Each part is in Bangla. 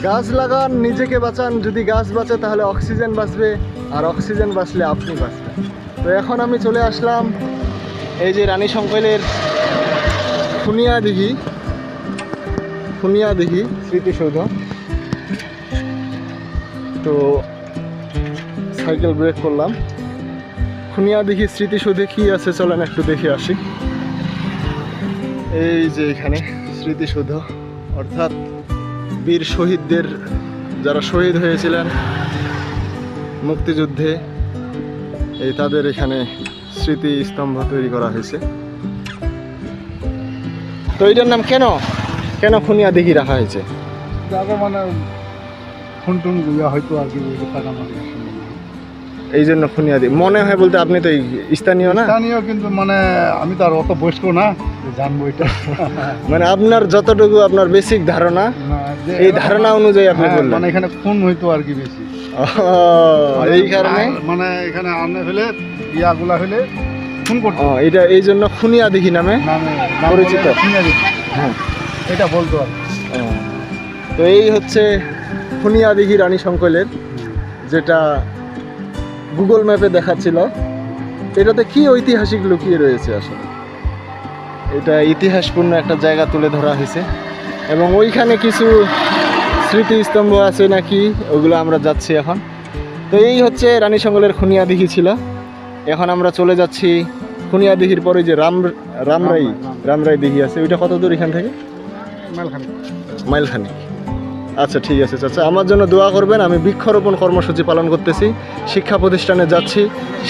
গাছ লাগান, নিজেকে বাঁচান। যদি গাছ বাঁচে তাহলে অক্সিজেন বাঁচবে, আর অক্সিজেন বাঁচলে আপনি বাঁচবেন। তো এখন আমি চলে আসলাম এই যে রানী শঙ্কৈলের খুনিয়া দিঘি স্মৃতিসৌধ। তো সাইকেল ব্রেক করলাম। খুনিয়া দিঘি স্মৃতিসৌধে কি আছে চলেন একটু দেখে আসি। এই যে এখানে স্মৃতিসৌধ, অর্থাৎ বীর শহীদদের, যারা শহীদ হয়েছিলেন মুক্তিযুদ্ধে, এই তাদের এখানে স্মৃতিস্তম্ভ তৈরি করা হয়েছে। তো এইটার নাম কেন খুনিয়া দিঘি রাখা হয়েছে? মানে ফোন টোন গুলা হয়তো আর কি টাকা মারি এই জন্য খুনিয়া দিঘি মনে হয়। বলতে আপনি তো স্থানীয় না? স্থানীয়, কিন্তু মানে আমি তো আর অত বয়স্ক না জানবো এটা। মানে আপনার যতটুকু আপনার বেসিক ধারণা, এই ধারণা অনুযায়ী আপনি বললেন। মানে এখানে খুন হইতো আর কি বেশি, এই কারণে মানে এখানে আনে ফেলে ইয়াগুলা ফেলে খুন করতো। এটা এই জন্য খুনিয়া দিঘি নামে পরিচিত। হ্যাঁ, এটা বলতো আর। তো এই হচ্ছে খুনিয়া দিঘি রানী শঙ্কৈলের, যেটা গুগল ম্যাপে দেখাচ্ছিল। এটাতে কি ঐতিহাসিক লুকিয়ে রয়েছে আসলে? এটা ইতিহাসপূর্ণ একটা জায়গা তুলে ধরা হয়েছে, এবং ওইখানে কিছু স্মৃতিস্তম্ভ আছে নাকি, ওগুলো আমরা যাচ্ছি এখন। তো এই হচ্ছে রানী শঙ্কৈলের খুনিয়া দিঘি ছিল। এখন আমরা চলে যাচ্ছি খুনিয়া দিঘির পরে যে রামরাই দিঘি আছে, ওইটা কত দূর এখান থেকে? মাইলখানিক। আচ্ছা ঠিক আছে চাচা, আমার জন্য দোয়া করবেন। আমি বৃক্ষরোপণ কর্মসূচি পালন করতেছি, শিক্ষা প্রতিষ্ঠানে যাচ্ছি,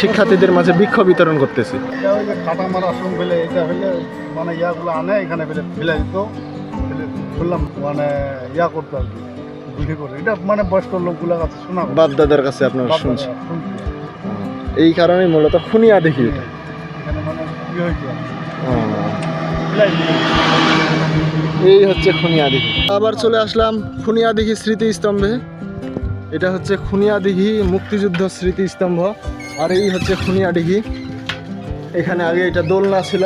শিক্ষার্থীদের মাঝে বৃক্ষ বিতরণ করতেছি। মানে ইয়াগুলো আনে এখানে ফেলে দিত, শুনলাম মানে ইয়া করতো আর কি, বুঝে করে। এটা মানে বয়স্ক লোকগুলোর কাছে শোনা, বাপ দাদার কাছে আপনার শুনছি। এই কারণেই মূলত খুনিয়া দিঘি এটা। এখানে মানে কি হয়েছে, এই হচ্ছে খুনিয়া দিঘি। আবার চলে আসলাম খুনিয়া দিঘি স্মৃতিস্তম্ভে। এটা হচ্ছে খুনিয়া দিঘি মুক্তিযুদ্ধ স্মৃতিস্তম্ভ, আর এই হচ্ছে খুনিয়া দিঘি। এখানে আগে এটা দোলনা ছিল,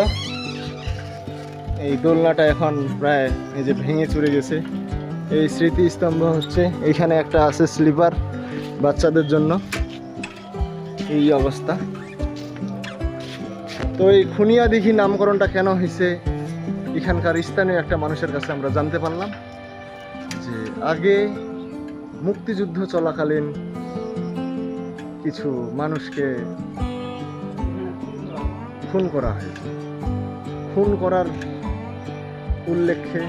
এই দোলনাটা এখন প্রায় এই যে ভেঙে চুরে গেছে। এই স্মৃতিস্তম্ভ হচ্ছে, এইখানে একটা আছে স্লিপার বাচ্চাদের জন্য। এই অবস্থা। তো এই খুনিয়া দিঘি নামকরণটা কেন হয়েছে, এখানকার স্থানীয় একটা মানুষের কাছে আমরা জানতে পারলাম যে আগে মুক্তিযুদ্ধ চলাকালীন কিছু মানুষকে খুন করা হয়েছে। খুন করার উল্লেখ্যে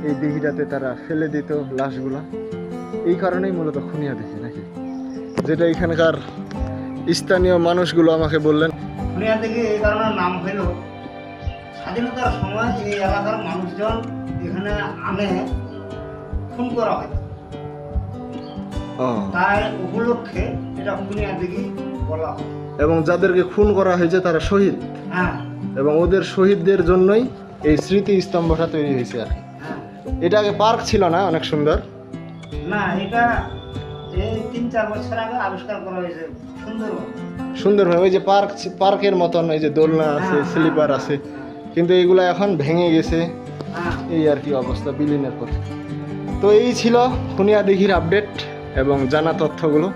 এই দিঘিটাতে তারা ফেলে দিত লাশগুলা। এই কারণেই মূলত খুনিয়া দিঘি নাকি, যেটা এখানকার স্থানীয় মানুষগুলো আমাকে বললেন। খুনিয়া দিঘি এই কারণে নাম হইল, স্বাধীনতার সময় এই এলাকার মানুষজন এখানে আনে খুন করা হয়, তাই উপলক্ষে এটা খুনিয়া দিঘি বলা হয়। এবং যাদেরকে খুন করা হয়েছে তারা শহীদ, হ্যাঁ, এবং ওদের শহীদদের জন্যই এই স্মৃতি স্তম্ভটা তৈরি হয়েছে আর কি। হ্যাঁ, এটা আগে পার্ক ছিল না, অনেক সুন্দর। না, এটা এই 3-4 বছর আগে আবিষ্কার করা হয়েছে সুন্দরভাবে। ওই যে পার্কের মতন এই যে দোলনা আছে, স্লিপার আছে, কিন্তু এইগুলা এখন ভেঙে গেছে। এই আর কি অবস্থা, বিলীনের পথে। তো এই ছিল খুনিয়া দিঘির আপডেট এবং জানা তথ্যগুলো।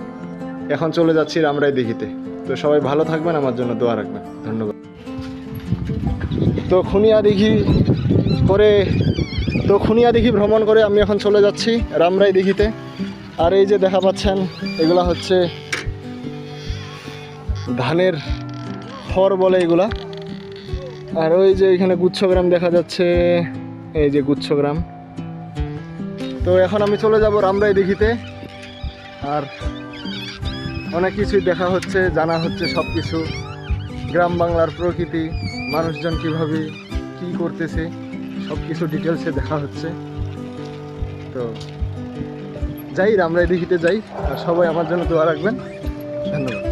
এখন চলে যাচ্ছি রামরাই দিঘিতে। তো সবাই ভালো থাকবেন, আমার জন্য দোয়া রাখবেন। ধন্যবাদ। তো খুনিয়া দিঘি ভ্রমণ করে আমি এখন চলে যাচ্ছি রামরাই দিঘিতে। আর এই যে দেখা পাচ্ছেন, এগুলা হচ্ছে ধানের খড় বলে এগুলা। আর ওই যে এখানে গুচ্ছগ্রাম দেখা যাচ্ছে, এই যে গুচ্ছগ্রাম। তো এখন আমি চলে যাব রামরাই দিঘিতে, আর অনেক কিছুই দেখা হচ্ছে, জানা হচ্ছে সব কিছু। গ্রাম বাংলার প্রকৃতি, মানুষজন কীভাবে কী করতেছে, সব কিছু ডিটেলসে দেখা হচ্ছে। তো যাই, রামরাই দিঘিতে যাই, আর সবাই আমার জন্য দোয়া রাখবেন। ধন্যবাদ।